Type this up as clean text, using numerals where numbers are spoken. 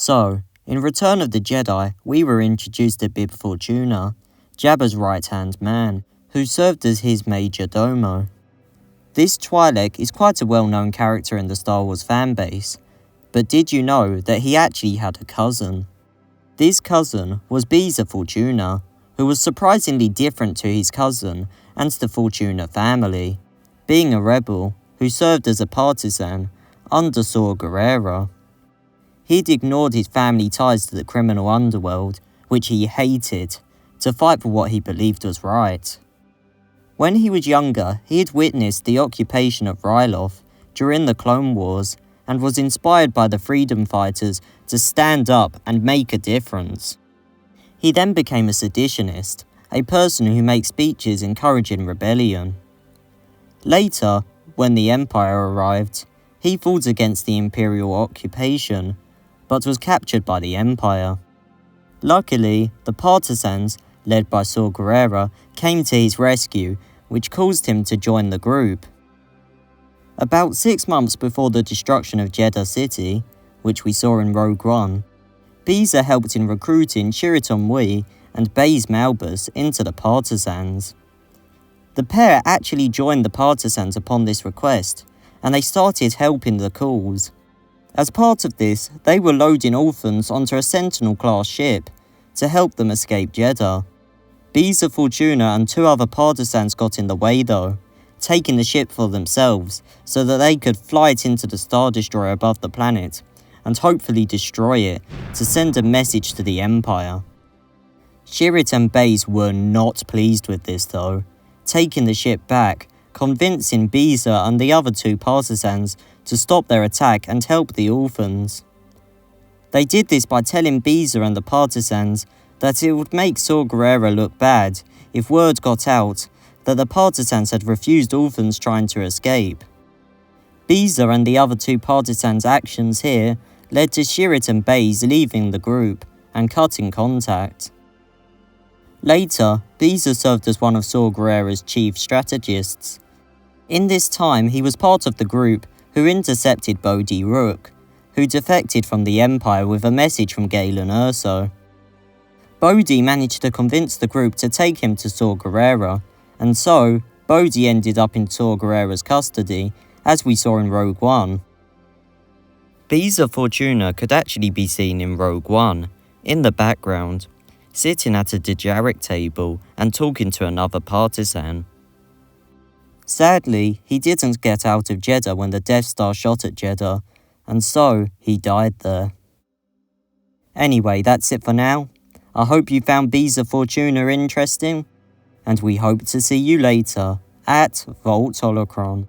So, in Return of the Jedi, we were introduced to Bib Fortuna, Jabba's right-hand man, who served as his major domo. This twi'lek is quite a well-known character in the Star Wars fanbase, but did you know that he actually had a cousin? This cousin was Beezer Fortuna, who was surprisingly different to his cousin and the Fortuna family, being a rebel who served as a partisan under Saw Gerrera. He'd ignored his family ties to the criminal underworld, which he hated, to fight for what he believed was right. When he was younger, he had witnessed the occupation of Ryloth during the Clone Wars and was inspired by the freedom fighters to stand up and make a difference. He then became a seditionist, a person who makes speeches encouraging rebellion. Later, when the Empire arrived, he fought against the Imperial occupation, but was captured by the Empire. Luckily, the partisans, led by Saw Gerrera, came to his rescue, which caused him to join the group. About 6 months before the destruction of Jeddah City, which we saw in Rogue One, Beezer helped in recruiting Shiriton Wee and Baze Malbus into the partisans. The pair actually joined the partisans upon this request, and they started helping the cause. As part of this, they were loading orphans onto a Sentinel-class ship to help them escape Jeddah. Beezer Fortuna and 2 other partisans got in the way though, taking the ship for themselves so that they could fly it into the Star Destroyer above the planet and hopefully destroy it to send a message to the Empire. Shirit and Baze were not pleased with this though, taking the ship back, convincing Beezer and the other 2 partisans to stop their attack and help the orphans. They did this by telling Beezer and the partisans that it would make Saw Gerrera look bad if word got out that the partisans had refused orphans trying to escape. Beezer and the other 2 partisans' actions here led to Shirit and Baze leaving the group and cutting contact. Later, Beezer served as one of Saw Gerrera's chief strategists. In this time, he was part of the group who intercepted Bodhi Rook, who defected from the Empire with a message from Galen Erso. Bodhi managed to convince the group to take him to Saw Gerrera, and so, Bodhi ended up in Saw Gerrera's custody, as we saw in Rogue One. Beezer Fortuna could actually be seen in Rogue One, in the background, sitting at a Dejarik table and talking to another partisan. Sadly, he didn't get out of Jeddah when the Death Star shot at Jeddah, and so he died there. Anyway, that's it for now. I hope you found Beezer Fortuna interesting, and we hope to see you later at Vault Holocron.